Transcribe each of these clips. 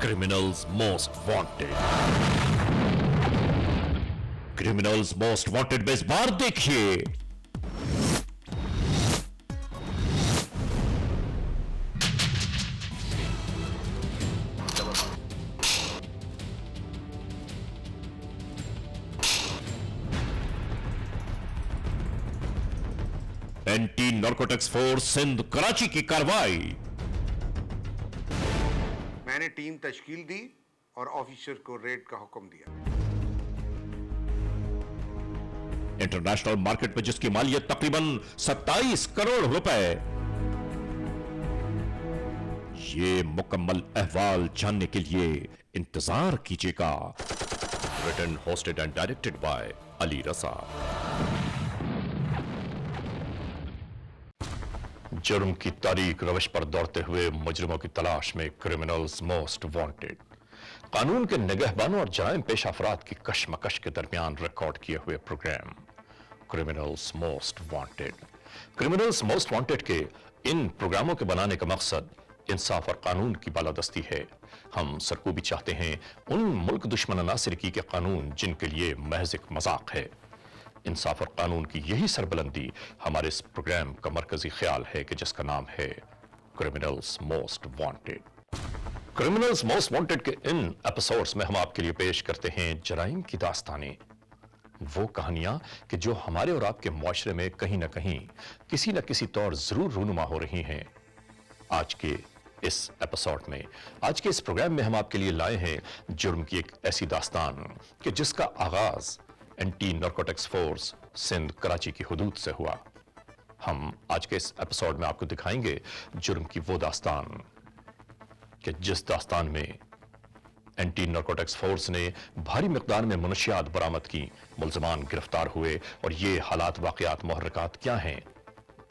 Criminals Most Wanted। Criminals most wanted में इस बार देखिए anti narcotics force Sindh Karachi की कार्रवाई। मैंने टीम तश्कील दी और ऑफिसर को रेड का हुक्म दिया। इंटरनेशनल मार्केट में जिसकी मालियत तकरीबन 27 करोड़ रुपए। ये मुकम्मल अहवाल जानने के लिए इंतजार कीजिएगा। Written, hosted and directed by Ali Raza. जुर्म की तारीख रवश पर दौड़ते हुए मुजरिमों की तलाश में क्रिमिनल्स मोस्ट वांटेड, कानून के निगहबानों और जराइम पेश अफराद की कशमकश के दरमियान रिकॉर्ड किए हुए program criminals most wanted. Criminals most wanted के इन प्रोग्रामों के बनाने का मकसद इंसाफ और कानून की बालादस्ती है। हम सरकूबी चाहते हैं उन मुल्क दुश्मन अनासिर की के कानून जिनके लिए महज एक मजाक है। इंसाफ और कानून की यही सरबुलंदी हमारे इस प्रोग्राम का मरकजी ख्याल है कि जिसका नाम है criminals most wanted. Criminals most wanted के इन एपिसोड्स में हम आपके लिए पेश करते हैं जराइम की दास्तानें, वो कहानियां कि जो हमारे और आपके मुआशरे में कहीं ना कहीं किसी न किसी तौर जरूर रूनुमा हो रही हैं। आज के इस एपिसोड में, आज के इस प्रोग्राम में हम आपके लिए लाए हैं जुर्म की एक ऐसी दास्तान कि जिसका आगाज anti narcotics force Sindh Karachi की हुदूद से हुआ। हम आज के इस एपिसोड में आपको दिखाएंगे जुर्म की वो दास्तान कि जिस दास्तान में एंटी नारकोटिक्स फोर्स ने भारी मिकदार में मुनशियात बरामद की, मुल्ज़मान गिरफ्तार हुए और ये हालात, वाक़यात, मुहर्रिकात क्या हैं,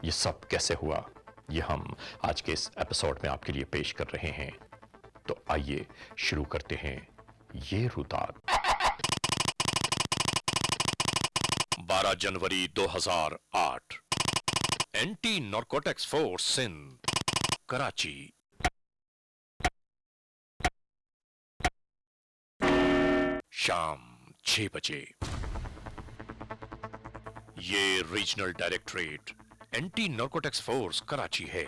ये सब कैसे हुआ, ये हम आज के इस एपिसोड में आपके लिए पेश कर रहे हैं। तो आइए शुरू करते हैं ये रुदाद। 12 जनवरी 2008, anti narcotics force Sindh Karachi. शाम 6 बजे। ये regional directorate anti narcotics force Karachi है।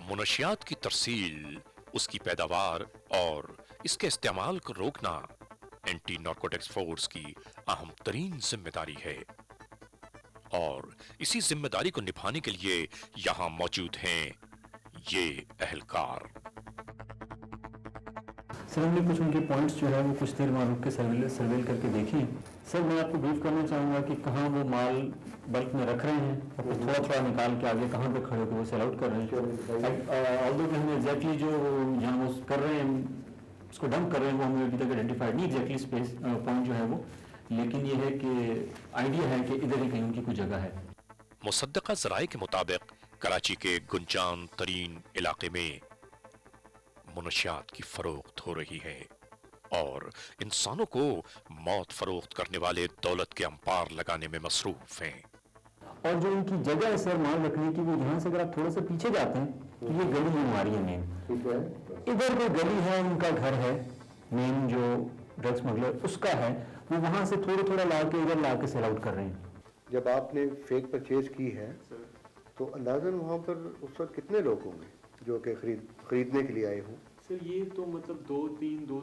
मुनशियात की तरसील, उसकी पैदावार और इसके इस्तेमाल को रोकना एंटी नारकोटिक्स फोर्स की अहम तरीन जिम्मेदारी है और इसी जिम्मेदारी को निभाने के लिए यहां मौजूद हैं ये अहलकार। सर, हमने कुछ उनके पॉइंट्स जो है वो कुछ देर वहाँ रुक के सर्वेल करके देखे। सर, मैं आपको ब्रीफ करना चाहूँगा कि कहाँ वो माल बल्क में रख रहे हैं और फिर थोड़ा थोड़ा निकाल के आगे कहाँ पे खड़े होकर वो सेल आउट कर रहे हैं। ऑल्दो कि हमें एग्जैक्टली जो जहाँ वो कर रहे हैं, उसको डंप कर रहे हैं, वो हमें अभी तक आइडेंटिफाइड नहीं एग्जैक्टली स्पेस पॉइंट जो है वो, लेकिन ये है कि आइडिया है कि इधर ही कहीं उनकी कोई जगह है। मुसद्दका ज़राए के मुताबिक कराची के गुंजान तरीन इलाके में मुनशियात की फरोख्त हो रही है और इंसानों को मौत फरोख्त करने वाले दौलत के अंपार लगाने में मसरूफ हैं। और जो उनकी जगह है सर माल रखने की, वो यहाँ से अगर आप थोड़ा सा पीछे जाते हैं तो ये गली ही हमारी है मेन। इधर जो गली है उनका घर है मेन, जो ड्रग स्मगलर उसका है, वो वहाँ से थोड़ा थोड़ा ला के इधर ला के सेल आउट कर रहे हैं। जब आपने फेक परचेज की है तो अंदाजन वहाँ पर उस वक्त कितने लोग होंगे जो कि खरीदने के लिए आए हों? सर, ये तो मतलब दो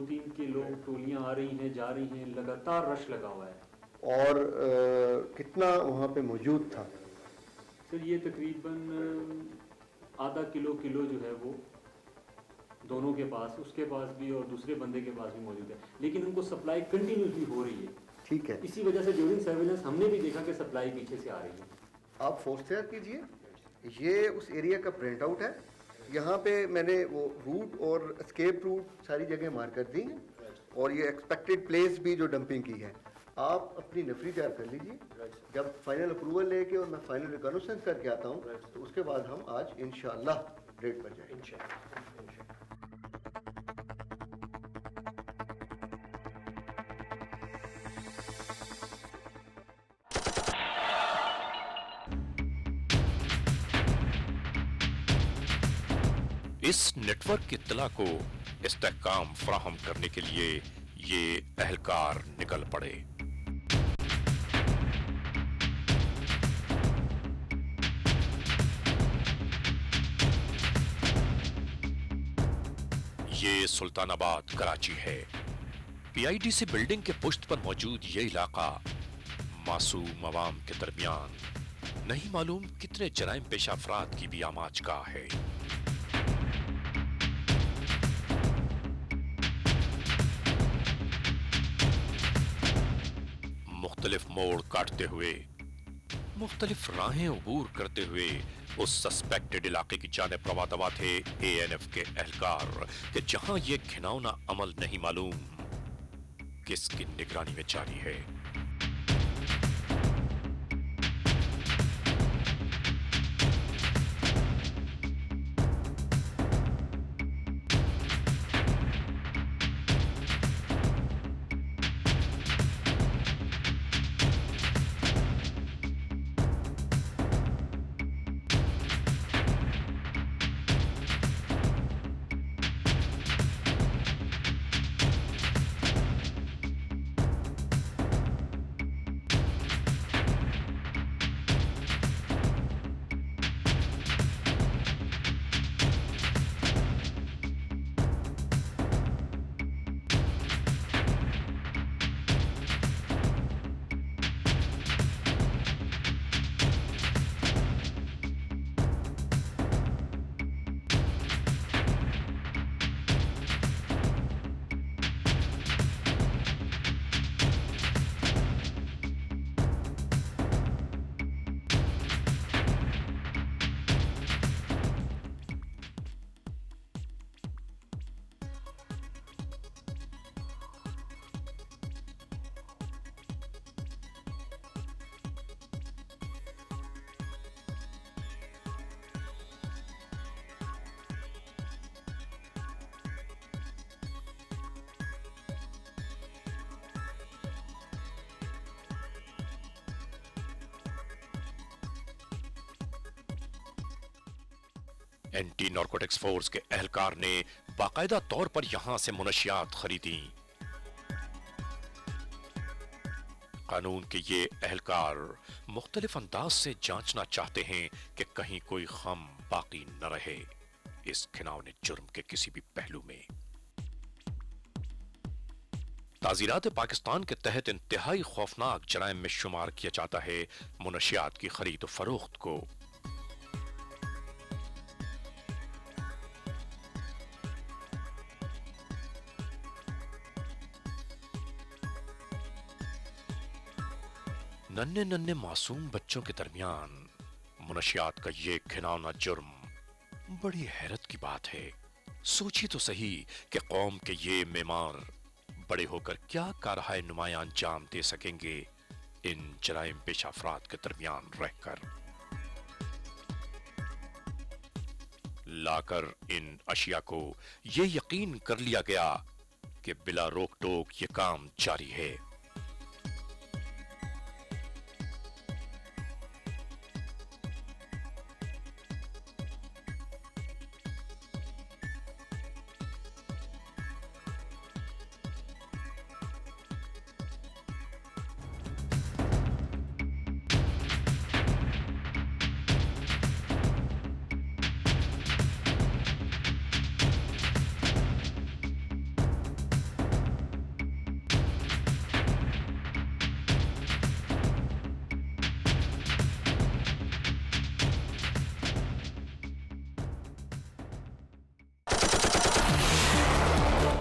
तीन के लोग, टोलियां आ रही हैं, जा रही हैं, लगातार रश लगा हुआ है। और कितना वहाँ पे मौजूद था? सर, ये तकरीबन आधा किलो जो है वो दोनों के पास, उसके पास भी और दूसरे बंदे के पास भी मौजूद है, लेकिन उनको सप्लाई कंटिन्यूसली हो रही है। ठीक है, इसी वजह से ड्यूरिंग सर्वेलेंस हमने भी देखा कि सप्लाई पीछे से आ रही है। आप फोर्स तैयार कीजिए। ये उस एरिया का प्रिंट आउट है। यहाँ पे मैंने वो रूट और एस्केप रूट सारी जगह मार्क कर दी हैं और ये एक्सपेक्टेड प्लेस भी जो डंपिंग की है। आप अपनी नफरी तैयार कर लीजिए। जब फाइनल अप्रूवल लेके और मैं फाइनल रिकॉग्निशन करके आता हूँ तो उसके बाद हम आज इंशाअल्लाह रेट पर जाएंगे। इस नेटवर्क की इत्तला को इस्तेहकाम फराहम करने के लिए ये अहलकार निकल पड़े। ये सुल्तानाबाद कराची है। पीआईडीसी बिल्डिंग के पुश्त पर मौजूद ये इलाका मासूम अवाम के दरमियान नहीं मालूम कितने जराइम पेशा अफराद की भी आमाजगाह है। मुख्तलिफ मोड़ काटते हुए, मुख्तलिफ राहें अबूर करते हुए उस सस्पेक्टेड इलाके की जानिब रवा दवा थे एएनएफ के एहलकार कि जहां ये घिनौना अमल नहीं मालूम किसकी निगरानी में जारी है। एंटी नारकोटिक्स फोर्स के एहलकार ने बाकायदा तौर पर यहां से मुनशियात खरीदी। कानून के ये एहलकार मुख्तलिफ अंदाज से जांचना चाहते हैं कि कहीं कोई खम बाकी न रहे इस घिनौने जुर्म के किसी भी पहलू में। ताजीरात पाकिस्तान के तहत इंतहाई खौफनाक जराइम में शुमार किया जाता है मुनशियात की खरीद फरोख्त को। नन्हे नन्हे मासूम बच्चों के दरमियान मुनशियात का ये घिनौना जुर्म बड़ी हैरत की बात है। सोचिए तो सही कि कौम के ये मेमार बड़े होकर क्या कारहाय नुमाया अंजाम दे सकेंगे इन जराइम पेशा अफराद के दरमियान रहकर। लाकर इन अशिया को ये यकीन कर लिया गया कि बिला रोक टोक ये काम जारी है।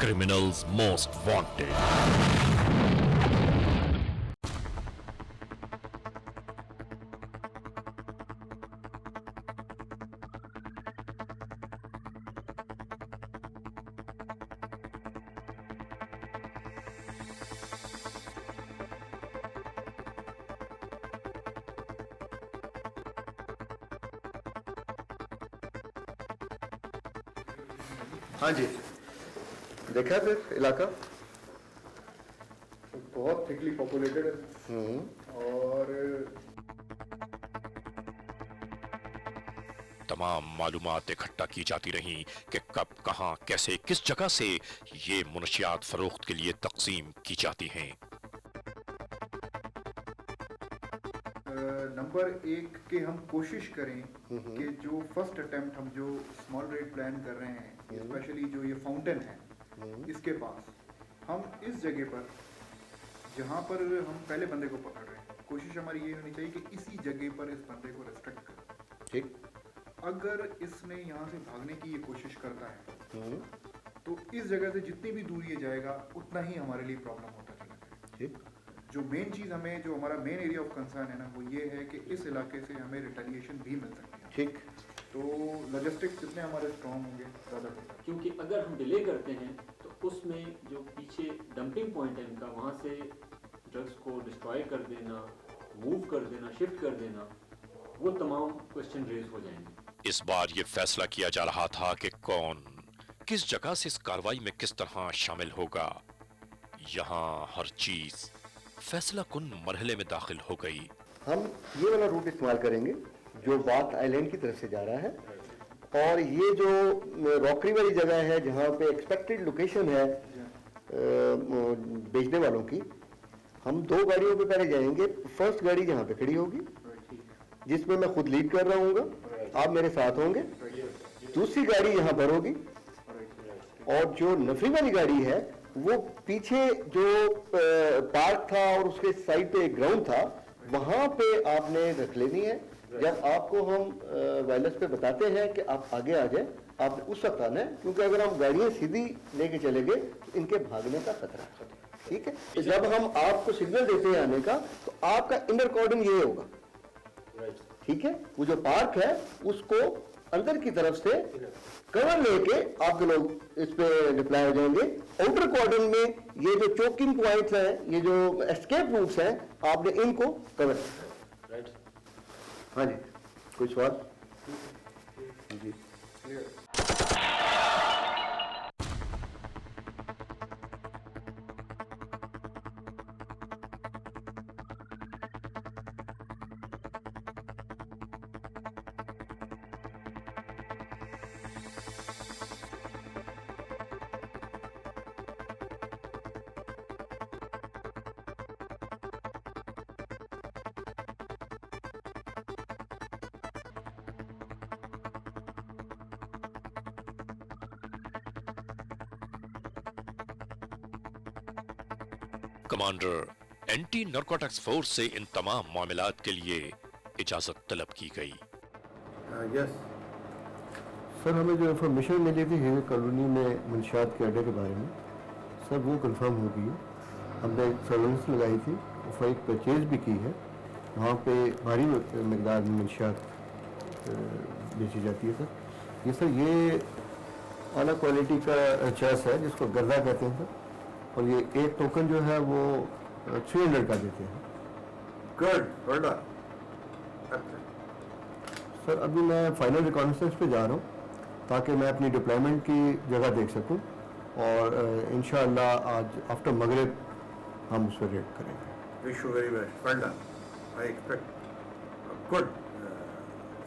Criminals Most Wanted. हाँ जी, देखा फिर इलाका बहुत थिकली पॉपुलेटेड है और तमाम मालूमात इकट्ठा की जाती रहीं कि कब, कहां, कैसे, किस जगह से ये मुनशियात फरोख्त के लिए तकसीम की जाती हैं। नंबर एक के हम कोशिश करें कि जो फर्स्ट अटेम्प्ट हम जो स्मॉल रेट प्लान कर रहे हैं, स्पेशली जो ये फाउंटेन है इसके पास, हम इस जगह पर जहाँ पर हम पहले बंदे को पकड़ रहे हैं, कोशिश हमारी ये होनी चाहिए कि इसी जगह पर इस बंदे को रेस्ट्रिक्ट करें। ठीक। अगर इसने यहाँ से भागने की ये कोशिश करता है तो इस जगह से जितनी भी दूर ये जाएगा उतना ही हमारे लिए प्रॉब्लम होता चला जाएगा। ठीक। जो मेन चीज़ हमें, जो हमारा मेन एरिया ऑफ कंसर्न है ना, वो ये है कि इस इलाके से हमें रिटेलिएशन भी मिल सकती है। ठीक। तो लॉजिस्टिक्स जितने हमारे स्ट्रॉन्ग होंगे ज़्यादा बेहतर। क्योंकि अगर हम डिले करते हैं तो उसमें जो पीछे डंपिंग पॉइंट है इनका, वहाँ से ड्रग्स को डिस्ट्रॉय कर देना, मूव कर देना, शिफ्ट कर देना, वो तमाम क्वेश्चन रेज हो जाएंगे। इस बार ये फैसला किया जा रहा था कि कौन किस जगह से इस कार्रवाई में किस तरह शामिल होगा। यहाँ हर चीज फैसला कुन मरहले में दाखिल हो गई। हम ये वाला रूट इस्तेमाल करेंगे जो बाथ आइलैंड की तरफ से जा रहा है, और ये जो रॉकरी वाली जगह है जहाँ पे एक्सपेक्टेड लोकेशन है बेचने वालों की, हम 2 गाड़ियों पे पहले जाएंगे। फर्स्ट गाड़ी यहाँ पे खड़ी होगी जिसमें मैं खुद लीड कर रहा हूँ, आप मेरे साथ होंगे। दूसरी गाड़ी यहाँ पर होगी, और जो नफरी वाली गाड़ी है वो पीछे जो पार्क था और उसके साइड पे एक ग्राउंड था, वहां पे आपने रख लेनी है। जब आपको हम वायरलेस पे बताते हैं कि आप आगे आ जाए, आपने उस वक्त आना है, क्योंकि अगर हम गाड़ियां सीधी लेके चले गए तो इनके भागने का खतरा है। ठीक है, तो जब हम आपको सिग्नल देते हैं आने का, तो आपका इनर कॉर्डन ये होगा। ठीक है, वो जो पार्क है उसको अंदर की तरफ से कवर लेके आपके लोग इस पे डिप्लॉय हो जाएंगे। आउटर कॉर्डन में ये जो चोकिंग पॉइंट्स हैं, ये जो एस्केप रूट्स हैं, आपने इनको कवर करना है। हाँ जी, कोई सवाल? जी कमांडर एंटी नारकोटिक्स फोर्स से इन तमाम मामलात के लिए इजाजत तलब की गई। यस सर, हमें जो इन्फॉर्मेशन मिली थी हिल कॉलोनी में मुंशियात के अड्डे के बारे में, सर वो कंफर्म हो गई है। हमने एक सर्वेलेंस लगाई थी, उसका एक परचेज भी की है। वहाँ पे भारी मकदार में मुंशियात बेची जाती है सर। ये आला क्वालिटी का चेस है जिसको गर्दा कहते हैं सर, और ये एक टोकन जो है वो 300 का देते हैं। गुड। सर अभी मैं फाइनल रिकॉन्नेसेंस पे जा रहा हूँ ताकि मैं अपनी डिप्लॉयमेंट की जगह देख सकूँ, और इंशाअल्लाह आज आफ्टर मगरिब हम उस पर रेड करेंगे। Wish you very best. Well done. I expect a good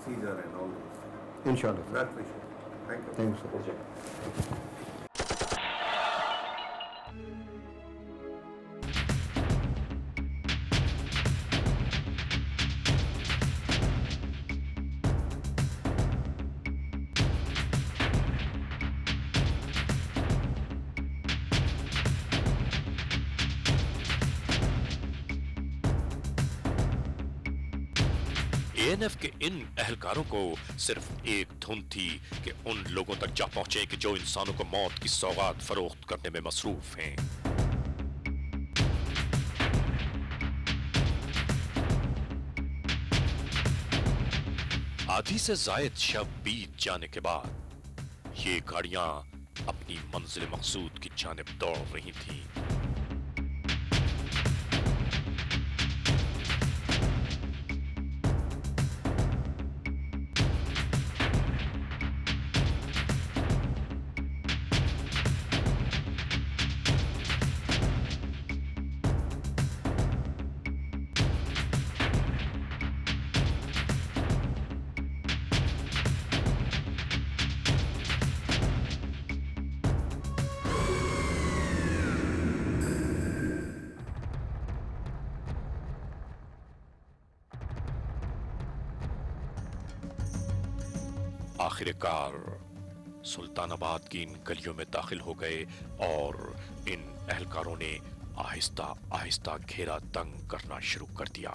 season and all those things. इंशाअल्लाह sir. That wishes. Thank you. Thank you sir. ANF के इन एहलकारों को सिर्फ एक धुन थी कि उन लोगों तक जा पहुंचे कि जो इंसानों को मौत की सौगात फरोख्त करने में मसरूफ हैं। आधी से जायद शब बीत जाने के बाद ये गाड़ियां अपनी मंजिल मकसूद की जानिब दौड़ रही थीं। आखिरकार सुल्तानाबाद की इन गलियों में दाखिल हो गए और इन एहलकारों ने आहिस्ता आहिस्ता घेरा तंग करना शुरू कर दिया।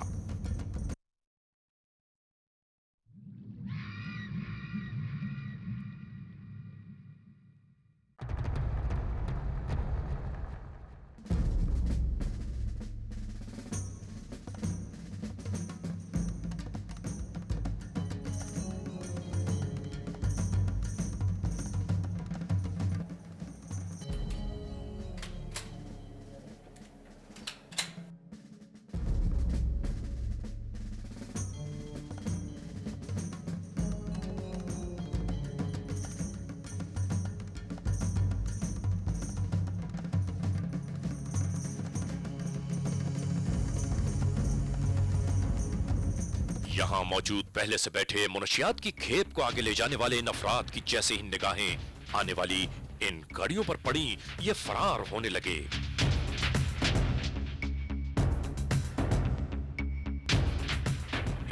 यहां मौजूद पहले से बैठे मुनशियात की खेप को आगे ले जाने वाले इन अफराद की जैसे ही निगाहें आने वाली इन गाड़ियों पर पड़ी, ये फरार होने लगे।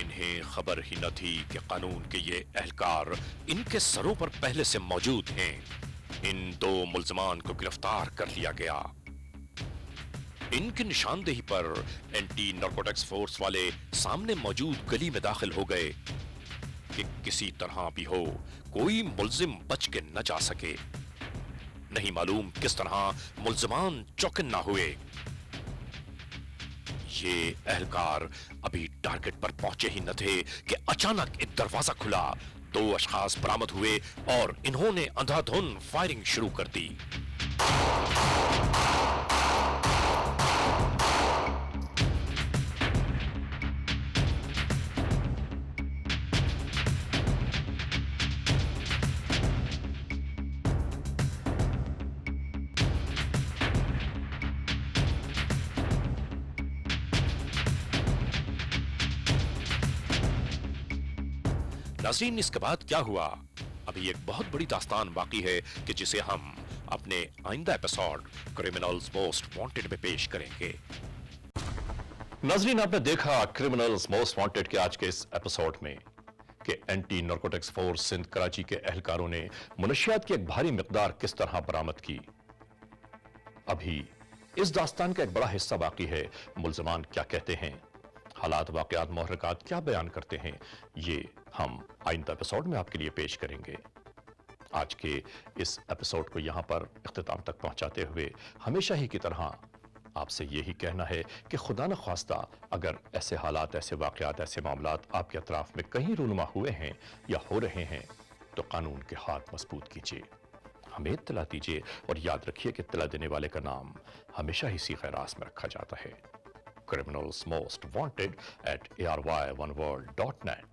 इन्हें खबर ही न थी कि कानून के ये एहलकार इनके सरों पर पहले से मौजूद हैं। इन दो मुल्जमान को गिरफ्तार कर लिया गया। इनकी निशानदेही पर एंटी नारकोटिक्स फोर्स वाले सामने मौजूद गली में दाखिल हो गए कि किसी तरह भी हो कोई मुल्जिम बच के न जा सके। नहीं मालूम किस तरह मुल्जिमान चौकन्ना हुए। ये एहलकार अभी टारगेट पर पहुंचे ही न थे कि अचानक एक दरवाजा खुला, दो अशखास बरामद हुए और इन्होंने अंधाधुंध फायरिंग शुरू कर दी। नाज़रीन, इसके बाद क्या हुआ, अभी एक बहुत बड़ी दास्तान बाकी है कि जिसे हम अपने आइंदा एपिसोड क्रिमिनल्स मोस्ट वांटेड में पेश करेंगे। नाज़रीन, आपने देखा क्रिमिनल्स मोस्ट वांटेड के आज के इस एपिसोड में कि anti narcotics force Sindh Karachi के एहलकारों ने मुनशियात की एक भारी मिकदार किस तरह बरामद की। अभी इस दास्तान का एक बड़ा हिस्सा बाकी है। मुल्ज़मान क्या कहते हैं, हालात, वाक़यात, मुहर्रिकात क्या बयान करते हैं, ये हम आइंदा एपिसोड में आपके लिए पेश करेंगे। आज के इस एपिसोड को यहां पर इख्तिताम तक पहुंचाते हुए हमेशा ही की तरह आपसे यही कहना है कि खुदा न ख्वास्ता अगर ऐसे हालात, ऐसे वाक़यात, ऐसे मामलात आपके अतराफ में कहीं रूनुमा हुए हैं या हो रहे हैं तो कानून के हाथ मजबूत कीजिए, हमें इत्तला दीजिए और याद रखिए कि इत्तला देने वाले का नाम हमेशा ही सीखे रास में रखा जाता है। Criminals Most Wanted at ARY1world.net